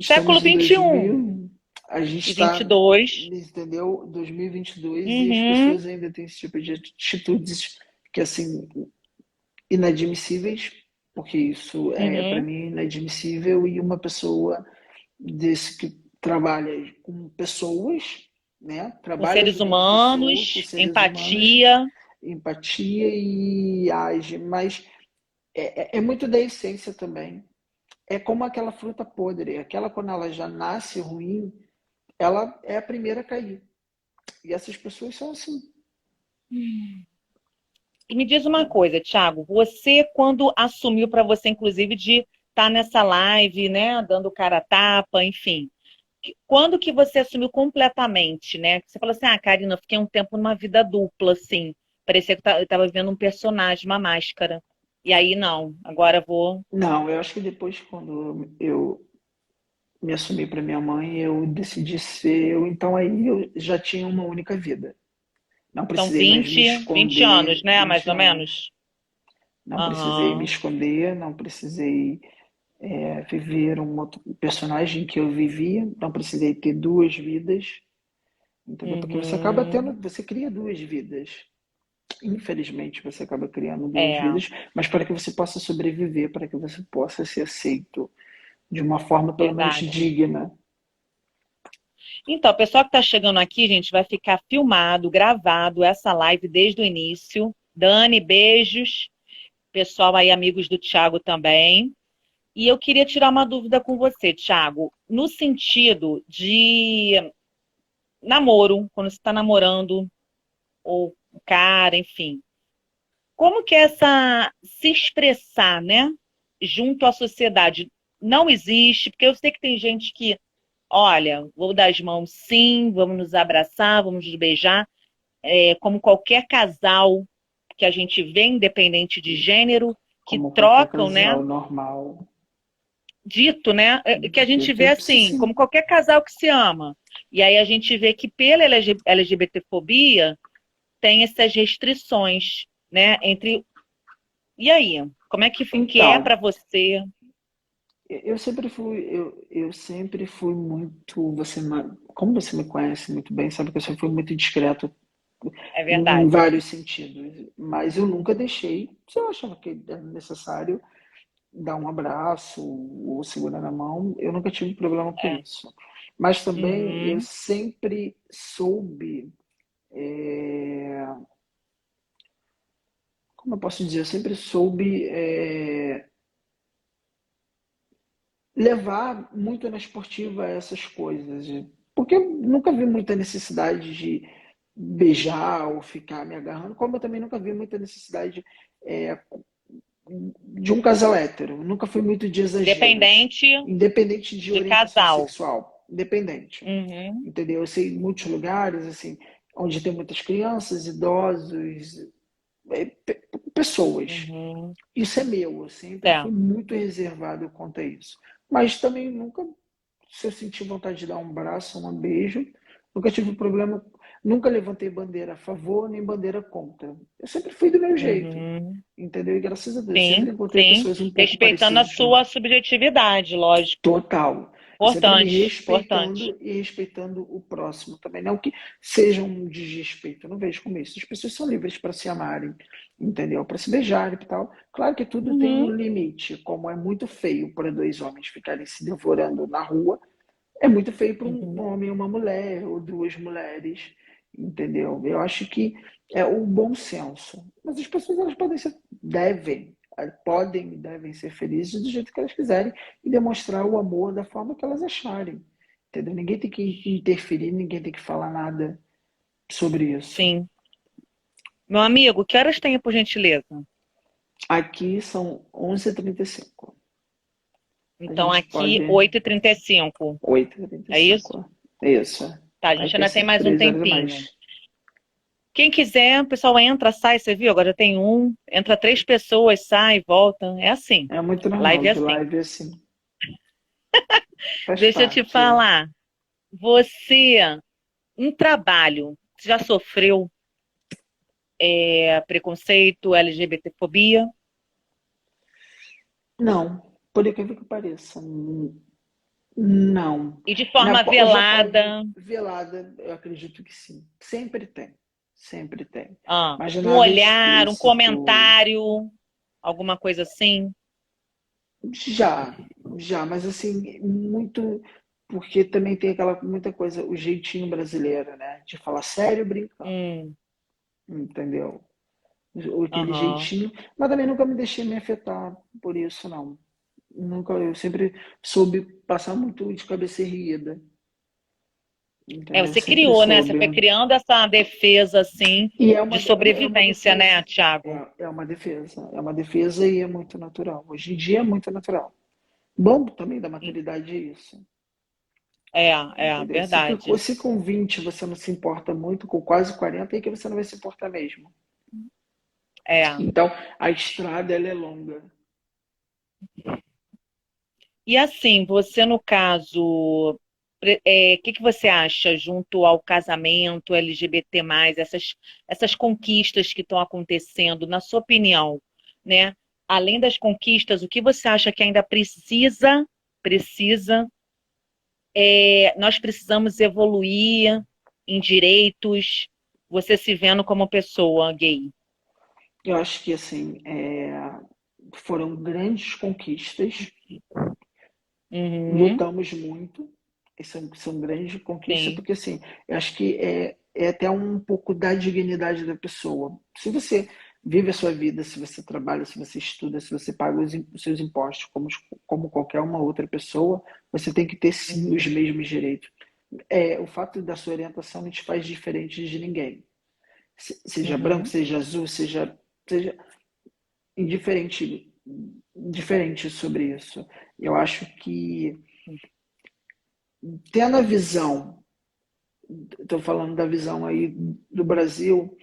Século estamos em 21 2000, a gente e vinte e está, dois. entendeu? 2022 e as Uhum, pessoas ainda têm esse tipo de atitudes que, assim, inadmissíveis, porque isso é, para uhum. mim, inadmissível, e uma pessoa desse que trabalha com pessoas, né? Com Trabalha seres ajudando pessoas, com humanos, seres humanos, empatia. empatia e age, mas é muito da essência também. É como aquela fruta podre, aquela quando ela já nasce ruim, ela é a primeira a cair. E essas pessoas são assim. E me diz uma coisa, Thiago, você quando assumiu para você, inclusive, de estar nessa live, né, dando cara a tapa, enfim, quando que você assumiu completamente, né? Você falou assim, ah, Karina, eu fiquei um tempo numa vida dupla, assim, parecia que eu estava vivendo um personagem, uma máscara. E aí, não, agora eu vou. Não, eu acho que depois, quando eu me assumi para minha mãe, eu decidi ser eu, então aí eu já tinha uma única vida. Não São precisei mais me 20 anos, esconder né, mais 20 ou anos. menos? Não precisei me Aham, esconder, não precisei viver um outro personagem que eu vivia, não precisei ter duas vidas, entendeu? Porque você acaba tendo, uhum, você cria duas vidas. Infelizmente, você acaba criando duas é, vidas, mas para que você possa sobreviver, para que você possa ser aceito de uma forma pelo menos verdade. digna. Então, o pessoal que está chegando aqui, gente, vai ficar filmado, gravado essa live desde o início. Dani, beijos. Pessoal aí, amigos do Thiago também. E eu queria tirar uma dúvida com você, Thiago, no sentido de namoro, quando você está namorando, ou o cara, enfim. Como que é essa se expressar, né, junto à sociedade? Não existe, porque eu sei que tem gente que, olha, vou dar as mãos sim, vamos nos abraçar, vamos nos beijar, como qualquer casal que a gente vê, independente de gênero, que Como qualquer trocam, né? casal normal. Dito, né? Que a gente vê assim, como Sim. qualquer casal que se ama. E aí a gente vê que pela LGBTfobia tem essas restrições, né? Entre. E aí? Como é que é para Então, você? eu sempre fui muito, como você me conhece muito bem, sabe que eu sempre fui muito discreto É em verdade. vários sentidos, mas eu nunca deixei, se eu achava que era necessário dar um abraço ou segurar na mão, eu nunca tive problema com É. isso. Mas também eu Uhum. sempre soube, como eu posso dizer, eu sempre soube levar muito na esportiva essas coisas, porque eu nunca vi muita necessidade de beijar ou ficar me agarrando, como eu também nunca vi muita necessidade é, de um casal hétero. Nunca fui muito de exageros, Independente independente de de orientação casal. sexual, independente. Uhum. Entendeu? Eu sei muitos lugares assim onde tem muitas crianças, idosos, pessoas. Uhum. Isso é meu, eu sempre É. fui muito reservado quanto a isso. Mas também nunca, se eu senti vontade de dar um abraço, um beijo, nunca tive problema, nunca levantei bandeira a favor nem bandeira contra. Eu sempre fui do meu jeito, Uhum. entendeu? E graças a Deus, Sim, sempre encontrei sim. pessoas um pouco Respeitando a parecidas comigo. sua subjetividade, lógico. Total. E sempre me Importante, importante. respeitando e respeitando o próximo também. Não que seja um desrespeito, eu não vejo como isso. As pessoas são livres para se amarem, entendeu? Para se beijarem e tal. Claro que tudo tem um Uhum. limite, como é muito feio para dois homens ficarem se devorando na rua, é muito feio para um Uhum. homem e uma mulher, ou duas mulheres, entendeu? Eu acho que é o bom senso. Mas as pessoas, elas podem ser, podem e devem ser felizes do jeito que elas quiserem e demonstrar o amor da forma que elas acharem, entendeu? Ninguém tem que interferir, ninguém tem que falar nada sobre isso. Sim. Meu amigo, que horas tem, por gentileza? Aqui são 11h35. A Então, gente aqui, pode 8h35. É isso? 8h35. Isso. Tá, a Aí gente tem ainda tem sempre mais um 3 horas a tempinho. mais. Quem quiser, o pessoal entra, sai, você viu? Agora já tem um. Entra 3 pessoas, sai, volta. É assim. É muito normal Live é de assim. live assim. Faz Deixa eu te parte. falar. Você, um trabalho, você já sofreu preconceito, LGBTfobia? Não, por incrível que pareça, não. E de forma Eu já pode velada, velada, eu acredito que sim. Sempre tem, sempre tem. Mas um nada olhar, um explícito. comentário, alguma coisa assim? Já, já, mas assim, muito, porque também tem aquela muita coisa, o jeitinho brasileiro, né? De falar sério brincando, Hum, entendeu? Ou aquele aham. jeitinho, mas também nunca me deixei me afetar por isso, não. Nunca, eu sempre soube passar muito de cabeça erguida, entendeu? Você Sempre criou, né? Você soube. foi criando essa defesa, assim, E de é uma sobrevivência, né, defesa, Thiago? é uma defesa e é muito natural. Hoje em dia é muito natural. Bom também da maturidade é isso, entendeu? Verdade. Se com 20 você não se importa muito, com quase 40 aí que você não vai se importar mesmo. É. Então, a estrada ela é longa. E assim, você no caso, o que que você acha junto ao casamento LGBT+, essas conquistas que estão acontecendo, na sua opinião, né? Além das conquistas, o que você acha que ainda precisa, nós precisamos evoluir em direitos, você se vendo como pessoa gay? Eu acho que assim, foram grandes conquistas. Uhum, Lutamos muito, e são grandes conquistas, sim. porque assim, eu acho que é até um pouco da dignidade da pessoa. Se você vive a sua vida, se você trabalha, se você estuda, se você paga os seus impostos como qualquer uma outra pessoa, você tem que ter sim os Uhum, mesmos direitos. O fato da sua orientação não te faz diferente de ninguém. Seja branco, uhum, seja azul, seja indiferente, diferente sobre isso. Eu acho que tendo a visão, estou falando da visão aí do Brasil,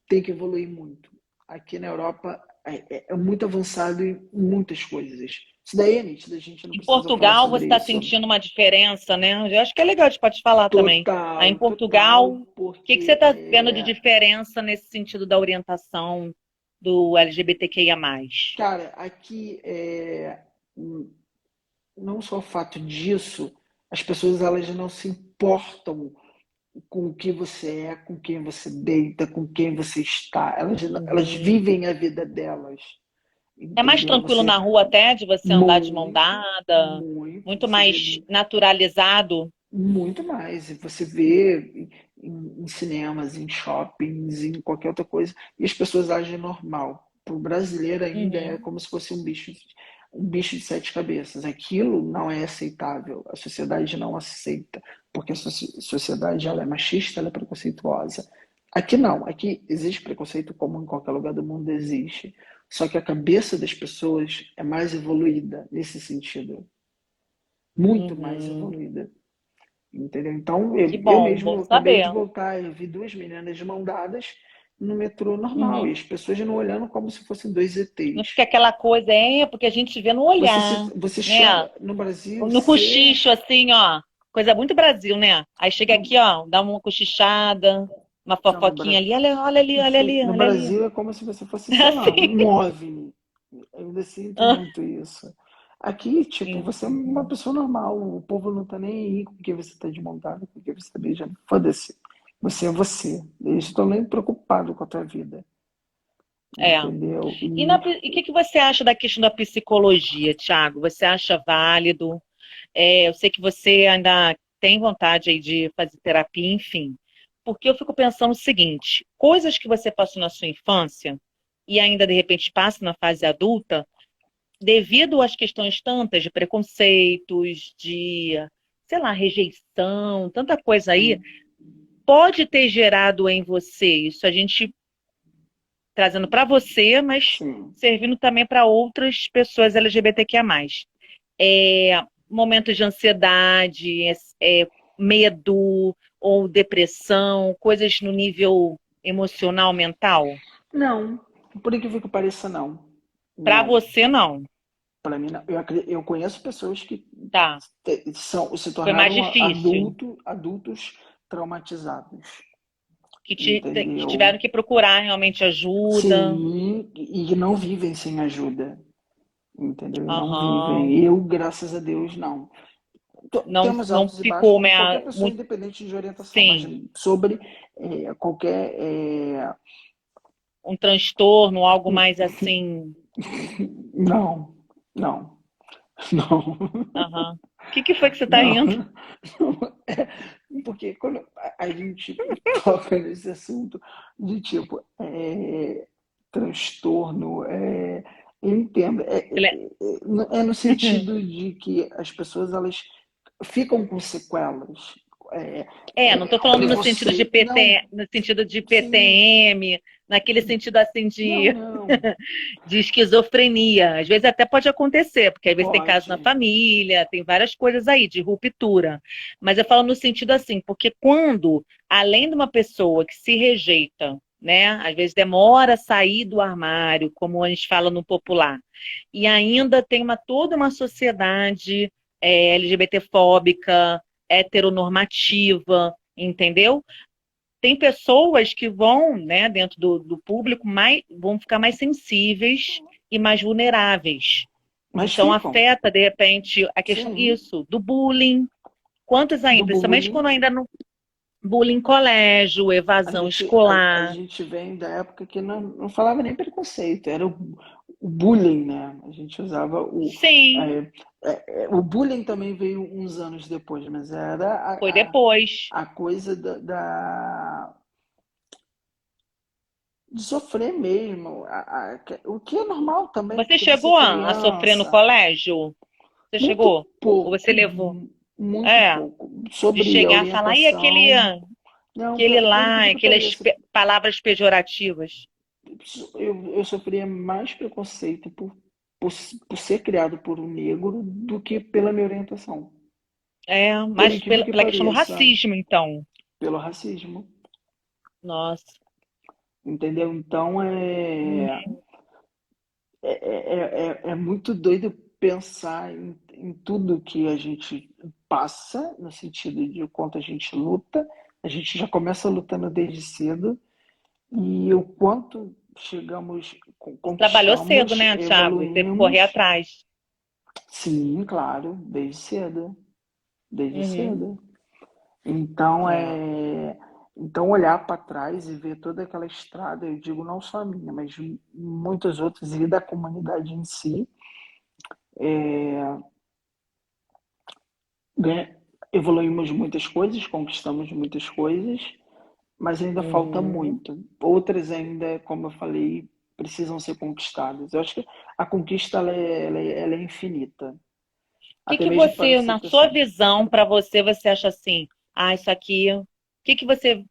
tem que evoluir muito. Aqui na Europa é muito avançado em muitas coisas. Isso daí é nítido, a gente não em precisa falar Portugal, você sobre está isso. sentindo uma diferença, né? Eu acho que é legal, a gente pode falar também. Aí em Total, Portugal, total, o que que você porque está vendo de diferença nesse sentido da orientação do LGBTQIA+. cara, aqui não só o fato disso, as pessoas elas não se importam com o que você é, com quem você deita, com quem você está. Elas Uhum. vivem a vida delas, É mais entendeu? tranquilo Você na rua até de você andar de mão muito, dada, muito, muito você vê mais naturalizado. muito mais. E você vê em cinemas, em shoppings, em qualquer outra coisa, e as pessoas agem normal. Para o brasileiro ainda é Uhum. como se fosse um bicho de sete cabeças. Aquilo não é aceitável. A sociedade não aceita, porque a sociedade ela é machista, ela é preconceituosa. Aqui não, aqui existe preconceito como em qualquer lugar do mundo existe. Só que a cabeça das pessoas é mais evoluída nesse sentido, muito mais Uhum. evoluída. Entendeu? Então, Que eu bom, bom mesmo acabei de saber. voltar, eu vi duas meninas de mão dadas no metrô normal, e Uhum. as pessoas não olhando como se fossem dois Não ETs. fica aquela coisa, porque a gente vê no olhar, Você né? chama, no Brasil, No cochicho, assim, ó. Coisa muito Brasil, né? Aí chega aqui, não, ó, dá uma cochichada, uma não, fofoquinha ali, olha, olha ali, olha ali, No olha ali. Brasil é como se você fosse, sei lá, um Assim. OVNI. Eu ainda sinto muito isso. Aqui, tipo, você é uma pessoa normal, o povo não tá nem aí com quem você tá desmontado, com quem você tá beijando. Foda-se. Você é você. Eles estão nem preocupados com a tua vida. É. Entendeu? E o que que você acha da questão da psicologia, Thiago? Você acha válido? Eu sei que você ainda tem vontade aí de fazer terapia, enfim. Porque eu fico pensando o seguinte: coisas que você passou na sua infância e ainda de repente passa na fase adulta, devido às questões tantas de preconceitos, de, sei lá, rejeição, tanta coisa aí, Sim, pode ter gerado em você isso, a gente trazendo para você, mas sim. servindo também para outras pessoas LGBTQIA+. Momentos de ansiedade, medo ou depressão, coisas no nível emocional, mental? Não, por incrível que pareça, não. Para Não. você, não. Para mim, não. Eu conheço pessoas que Tá. se Foi mais tornaram difícil. adultos traumatizados. Que Entendeu? tiveram que procurar realmente ajuda. Sim, e não vivem sem ajuda. Entendeu? E não Aham. vivem. Eu, graças a Deus, não. Não, Temos não altos e baixos, ficou como qualquer pessoa, muito. independente de orientação, mas Sim, sobre qualquer. um transtorno, algo mais assim. Não, não, não. Aham. O que foi que você está Não, rindo? não. Porque quando a gente toca nesse assunto de tipo transtorno, eu entendo, é no sentido de que as pessoas elas ficam com sequelas, é, Não estou falando no sentido de preconceito, não, PT, no sentido de sim, PTM, naquele sentido assim não, não, de esquizofrenia. Às vezes até pode acontecer, porque às vezes tem caso na pode, família, tem várias coisas aí de ruptura. Mas eu falo no sentido assim, porque quando, além de uma pessoa que se rejeita, né, às vezes demora a sair do armário, como a gente fala no popular, e ainda tem toda uma sociedade LGBT-fóbica, heteronormativa, entendeu? Tem pessoas que vão, né, dentro do público, vão ficar mais sensíveis e mais vulneráveis. mas Então, ficam, afeta, de repente, a questão, sim, isso, do bullying. Quantos aí, do principalmente bullying. quando ainda no bullying em colégio, evasão A escolar. gente vem da época que não falava nem preconceito, era o bullying, né? A gente usava Sim, o bullying também veio uns anos depois, mas era foi depois. a coisa de sofrer mesmo, o que é normal também, Você porque você é chegou a sofrer no criança, colégio? Você muito chegou? Ou você pouco, levou? muito É, pouco, de sobre a chegar a falar, e orientação. Não, aquele por lá, incrível que aquelas pareça, palavras pejorativas? eu sofria mais preconceito por, por ser criado por um negro do que pela minha orientação. Por Mas incrível que pela questão do pareça, racismo, então. pelo racismo, Nossa. entendeu? Então Uhum. é muito doido pensar em tudo que a gente passa, no sentido de o quanto a gente luta. A gente já começa lutando desde cedo e o quanto chegamos, Trabalhou cedo, conquistamos, né, Thiago? E teve que correr evoluímos. atrás. Sim, claro, desde cedo, desde Uhum. cedo. Então É. então olhar para trás e ver toda aquela estrada, eu digo não só a minha, mas de muitas outras e da comunidade em si, né? Evoluímos muitas coisas, conquistamos muitas coisas, mas ainda falta Uhum. muito. Outras ainda, como eu falei, precisam ser conquistadas. Eu acho que a conquista ela é infinita, O que até que mesmo para você, essa na sua pessoa. visão, para você, você acha assim, isso aqui, o que que você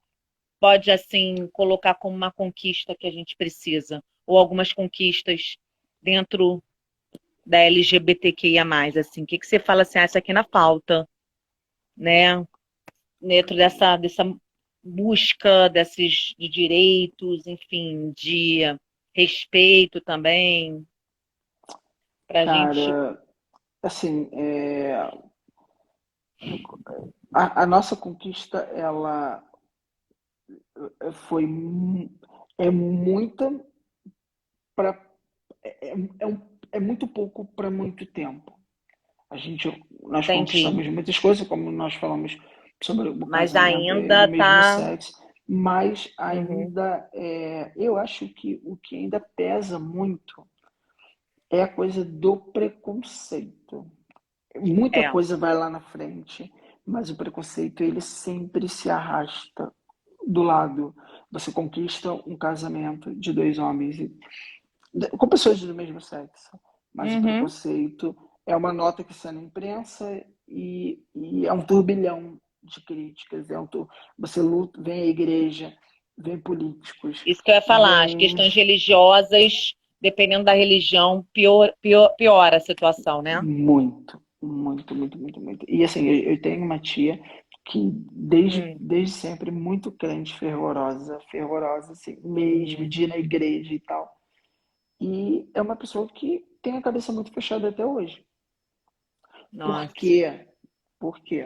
pode, assim, colocar como uma conquista que a gente precisa? Ou algumas conquistas dentro da LGBTQIA+, assim, o que que você fala assim, isso aqui na falta, né? Dentro busca desses de direitos, enfim, de respeito também, para a gente. Cara, assim, a nossa conquista, ela foi é muita para é muito pouco para muito tempo. Nós Entendi. conquistamos muitas coisas, como nós falamos sobre o Mas casamento ainda do mesmo tá. sexo, mas Uhum. ainda eu acho que o que ainda pesa muito é a coisa do preconceito. Muita É, coisa vai lá na frente, mas o preconceito ele sempre se arrasta do lado. Você conquista um casamento de dois homens com pessoas do mesmo sexo, mas o uhum. preconceito é uma nota que sai na imprensa e é um turbilhão de críticas. Você luta, vem a igreja, vem políticos, Isso que eu ia falar, as vem questões religiosas, dependendo da religião, piora a situação, né? muito, muito, muito, muito, muito. E assim, eu tenho uma tia que Hum, desde sempre muito crente, fervorosa, assim, mesmo, uhum. de ir na igreja e tal. E é uma pessoa que tem a cabeça muito fechada até hoje. Por Nossa. quê? Por quê?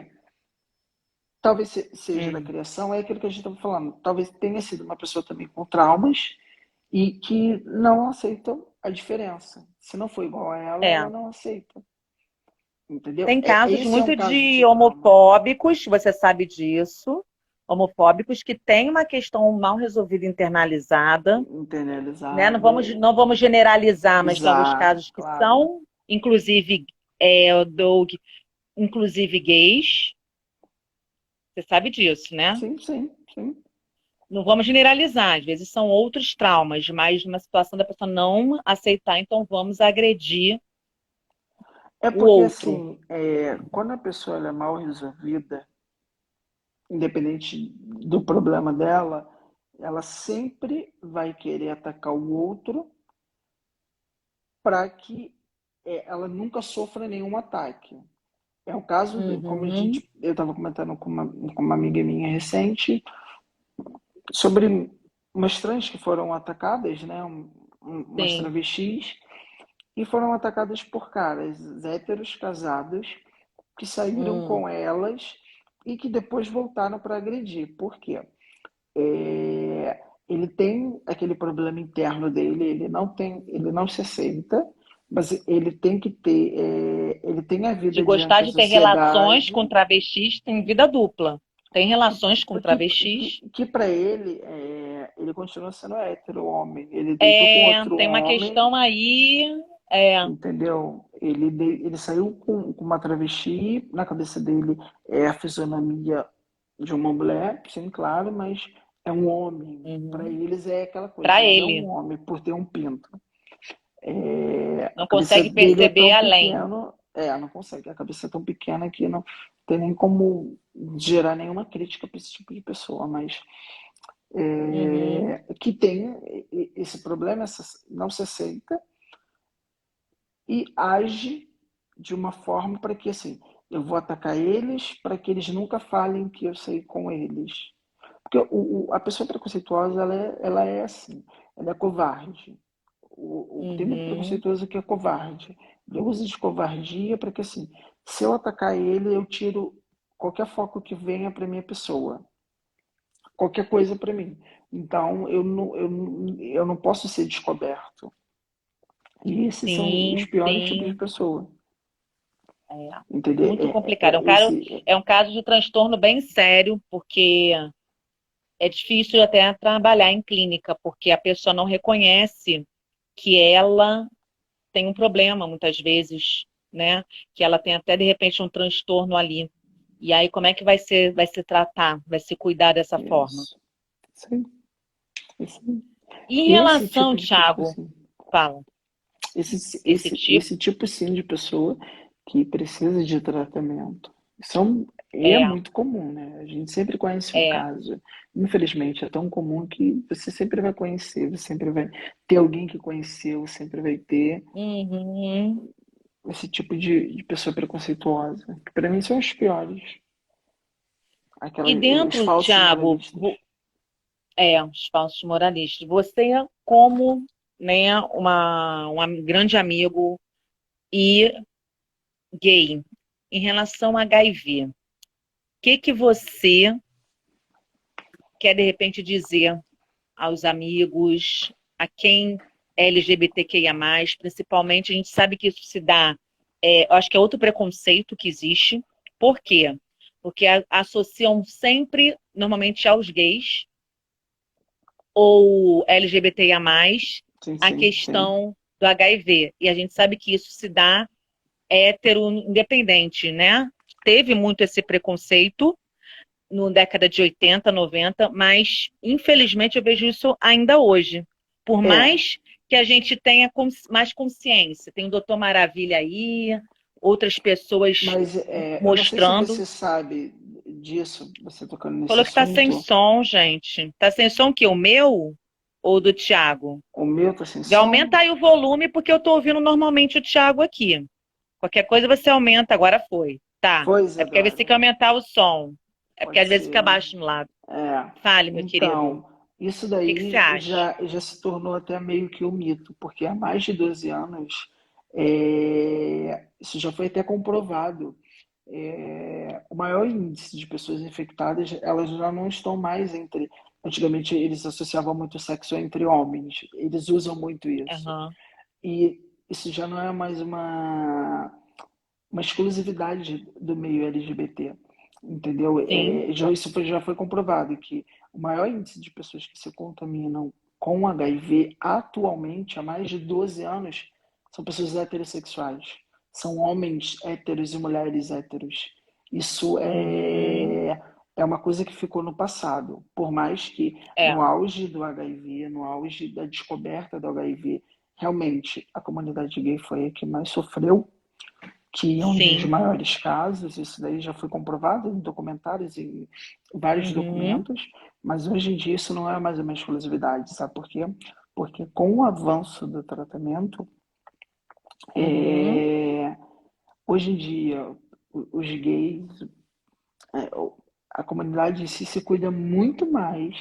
Talvez seja da Hum. criação, é aquilo que a gente estava falando. Talvez tenha sido uma pessoa também com traumas e que não aceita a diferença. Se não for igual a ela É. não aceita. Entendeu? Tem casos Esse é um muito caso de de trauma. homofóbicos, você sabe disso, homofóbicos que têm uma questão mal resolvida internalizada, né? Não Internalizada. vamos, não vamos generalizar, mas tem alguns Exato, casos que claro. são, inclusive, Doug, inclusive gays, você sabe disso, né? Sim, sim, sim. Não vamos generalizar, às vezes são outros traumas, mas numa situação da pessoa não aceitar, então vamos agredir É o porque, outro. assim, quando a pessoa ela é mal resolvida, independente do problema dela, ela sempre vai querer atacar o outro para que ela nunca sofra nenhum ataque. É o caso, como Uhum, eu estava comentando com uma amiga minha recente, sobre umas trans que foram atacadas, né, umas sim. travestis, e foram atacadas por caras héteros casados que saíram Hum, com elas e que depois voltaram para agredir. Por quê? Ele tem aquele problema interno dele, ele não se aceita, mas ele tem que ter, ele tem a de vida gostar diante da de ter relações sociedade, com travestis tem vida dupla. Tem relações com travestis. que para ele, ele continua sendo hétero homem, ele deitou com outro Tem uma homem, questão aí. É, entendeu? Ele saiu com uma travesti, na cabeça dele é a fisionomia de uma mulher, sim, claro, mas é um homem. Para uhum. eles é aquela Para coisa, ele é um ele. homem por ter um pinto. A Não cabeça consegue dele é perceber tão além. pequena, não consegue, a cabeça é tão pequena que não tem nem como gerar nenhuma crítica para esse tipo de pessoa, mas Uhum, que tem esse problema, não se aceita e age de uma forma para que, assim, eu vou atacar eles para que eles nunca falem que eu saí com eles. Porque a pessoa preconceituosa, ela é assim, ela é covarde. Tem muito uhum. preconceituoso que é covarde. Ele usa de covardia para que, assim, se eu atacar ele, eu tiro qualquer foco que venha para minha pessoa, qualquer coisa para mim. Então, eu não posso ser descoberto. E esses são os Sim, piores tipos de sim. pessoa. É Entender? muito complicado. É um caso de transtorno bem sério, porque é difícil até trabalhar em clínica, porque a pessoa não reconhece que ela tem um problema, muitas vezes, né? Que ela tem até, de repente, um transtorno ali. E aí, como é que vai se tratar, vai se cuidar dessa forma? Isso. Sim, sim. E em Esse relação, tipo de pessoa, Thiago, assim, fala, esse tipo esse tipo, sim, de pessoa que precisa de tratamento. São, é é, muito comum, né? A gente sempre conhece um é, caso. Infelizmente, é tão comum que você sempre vai conhecer, você sempre vai ter alguém que conheceu, sempre vai ter uhum, esse tipo de pessoa preconceituosa, que para mim são os piores. E os dentro, falsos Tiago, moralistas. os falsos moralistas, você como, né, um grande amigo e gay, em relação a HIV, o que que você quer, de repente, dizer aos amigos, a quem é LGBTQIA+, principalmente, a gente sabe que isso se dá, eu acho que é outro preconceito que existe. Por quê? Porque associam sempre, normalmente, aos gays ou LGBTIA+, Sim, a sim, sim. questão do HIV. E a gente sabe que isso se dá hétero independente, né? Teve muito esse preconceito na década de 80, 90, mas infelizmente eu vejo isso ainda hoje. Por É, mais que a gente tenha mais consciência, tem o Doutor Maravilha aí, outras pessoas mas eu não sei se mostrando. você sabe disso, você tocando nesse Falou que tá sem assunto. som, gente. Tá sem som o quê? O meu ou do Thiago? O meu tá sem Já som? aumenta aí o volume, porque eu tô ouvindo normalmente o Thiago aqui. Qualquer coisa você aumenta, agora foi. Tá. Foi, É porque às vezes tem que Isadora. aumentar o som. É porque Pode às vezes ser. fica baixo no lado. É. Fale, meu querido. O Então, isso que que você daí acha? já se tornou até meio que um mito, porque há mais de 12 anos isso já foi até comprovado. O maior índice de pessoas infectadas, elas já não estão mais entre. Antigamente eles associavam muito sexo entre homens, eles usam muito isso. Aham. E isso já não é mais uma exclusividade do meio LGBT, entendeu? Sim. Já foi comprovado que o maior índice de pessoas que se contaminam com HIV atualmente, há mais de 12 anos, são pessoas heterossexuais. São homens héteros e mulheres héteros. Isso Uhum. é uma coisa que ficou no passado. Por mais que É. no auge do HIV, no auge da descoberta do HIV, realmente a comunidade gay foi a que mais sofreu, que é um dos Sim. maiores casos, isso daí já foi comprovado em documentários e vários Uhum. documentos, mas hoje em dia isso não é mais uma exclusividade, sabe por quê? Porque com o avanço do tratamento, Uhum. é, hoje em dia os gays, é, a comunidade em si se cuida muito mais,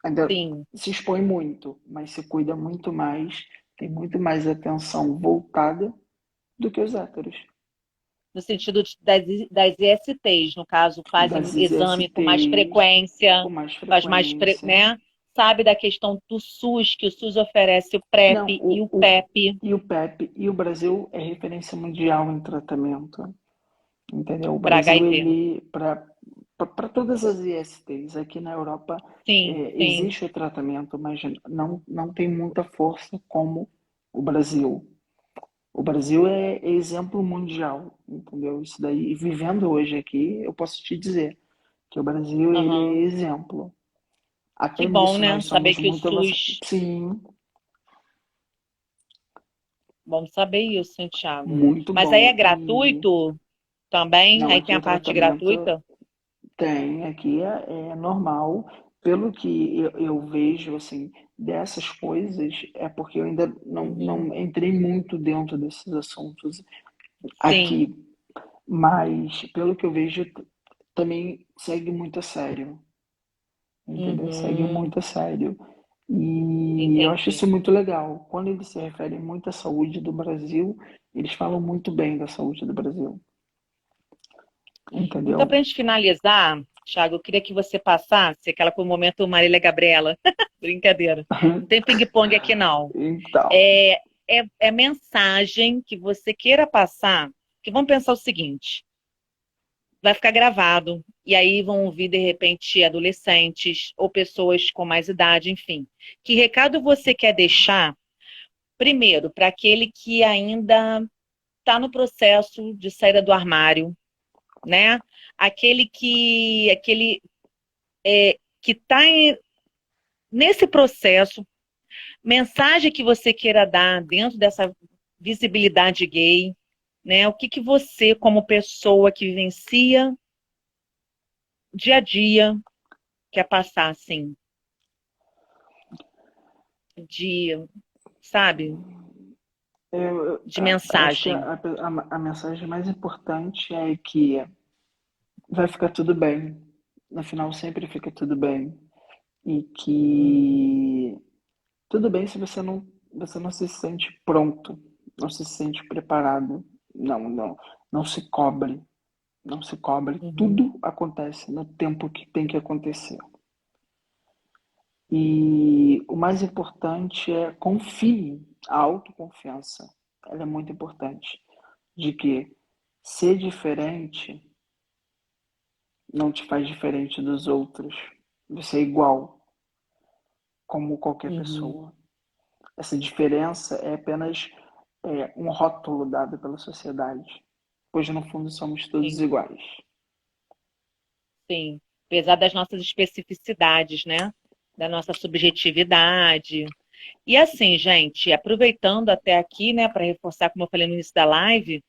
ainda Sim. se expõe muito, mas se cuida muito mais, tem muito mais atenção voltada do que os héteros. No sentido das ISTs, no caso, fazem Das exame com mais ISTs frequência, com mais faz mais, frequência. né? Sabe da questão do SUS, que o SUS oferece o Não, PrEP e o PEP e o PEP e o Brasil é referência mundial em tratamento, entendeu? O para Brasil, HIV. ele, para todas as ISTs, aqui na Europa Sim, sim, existe o tratamento, mas não tem muita força como o Brasil. O Brasil é exemplo mundial, entendeu? Isso daí, e vivendo hoje aqui, eu posso te dizer que o Brasil, ele é aham. exemplo. Que Até bom, nisso né? nós Saber somos que o muito avançados. SUS. Sim, Bom saber isso, Santiago. muito Mas aí é bom. E gratuito também? não, Aí tem aqui a o parte tratamento gratuita? tem, aqui é normal. Pelo que eu vejo, assim, dessas coisas, é porque eu ainda Uhum. não entrei muito dentro desses assuntos Sim, aqui. Mas, pelo que eu vejo, também segue muito a sério, entendeu? Segue uhum. muito a sério. E eu acho Entendi. isso muito legal. Quando eles se referem muito à saúde do Brasil, eles falam muito bem da saúde do Brasil, Então, para a entendeu? gente finalizar, Thiago, eu queria que você passasse aquela com o momento Marília Gabriela. Brincadeira. Não tem ping-pong aqui, não. Então, É, é mensagem que você queira passar, que vamos pensar o seguinte, vai ficar gravado, e aí vão ouvir, de repente, adolescentes ou pessoas com mais idade, enfim. Que recado você quer deixar, primeiro, para aquele que ainda está no processo de saída do armário, né? Aquele que está nesse processo, mensagem que você queira dar dentro dessa visibilidade gay, né? O que que você, como pessoa que vivencia dia a dia, quer passar, assim, de, sabe, de eu acho que mensagem. a mensagem mais importante é que vai ficar tudo bem, no final sempre fica tudo bem e Uhum. que tudo bem se você não se sente pronto, não se sente preparado. Não, não, não se cobre, não se cobre. Uhum. Tudo acontece no tempo que tem que acontecer. E o mais importante é confie, a autoconfiança. Ela é muito importante. De que ser diferente não te faz diferente dos outros. Você é igual, como qualquer Uhum. pessoa. Essa diferença é apenas um rótulo dado pela sociedade, pois no fundo somos todos Sim, iguais. sim. Apesar das nossas especificidades, né? Da nossa subjetividade. E assim, gente, aproveitando até aqui, né, para reforçar, como eu falei no início da live,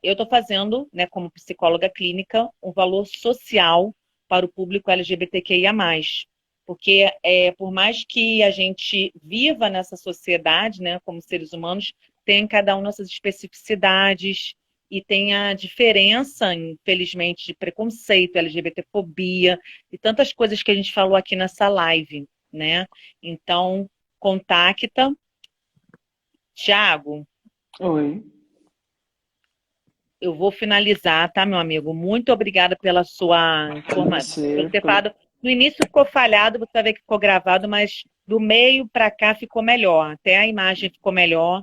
eu estou fazendo, né, como psicóloga clínica, um valor social para o público LGBTQIA+. Porque por mais que a gente viva nessa sociedade, né, como seres humanos, tem cada um nossas especificidades e tem a diferença, infelizmente, de preconceito, LGBTfobia e tantas coisas que a gente falou aqui nessa live, né? Então, contacta. Tiago, Oi, eu vou finalizar, tá, meu amigo? Muito obrigada pela sua informação. Por você, ter falado. No início ficou falhado, você vai ver que ficou gravado, mas do meio para cá ficou melhor. Até a imagem ficou melhor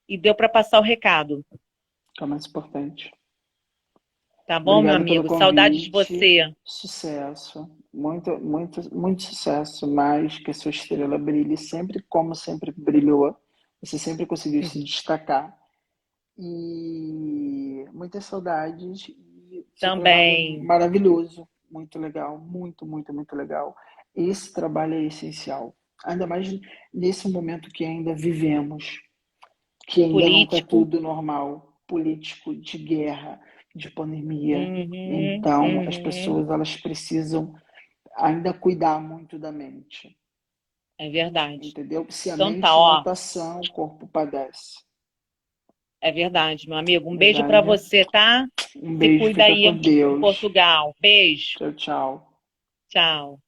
e deu para passar o recado. que é o mais importante. Tá bom, meu Obrigado pelo amigo? Saudades de convite, você. sucesso, muito, muito, muito sucesso, mais que a sua estrela brilhe sempre como sempre brilhou. Você sempre conseguiu se destacar e muitas saudades e seu trabalho é Também. maravilhoso, muito legal, muito, muito, muito legal. Esse trabalho é essencial, ainda mais nesse momento que ainda vivemos, que ainda não está Político. tudo normal, político, de guerra, de pandemia. Uhum, Então, as uhum. pessoas elas precisam ainda cuidar muito da mente, É verdade. entendeu? Se a Então tá, mente não ó. está sã, o corpo padece. É verdade, meu amigo. Um beijo para Verdade? você, tá? Um Se beijo, cuida fica aí com em Deus. Portugal. Beijo. Tchau, tchau. Tchau.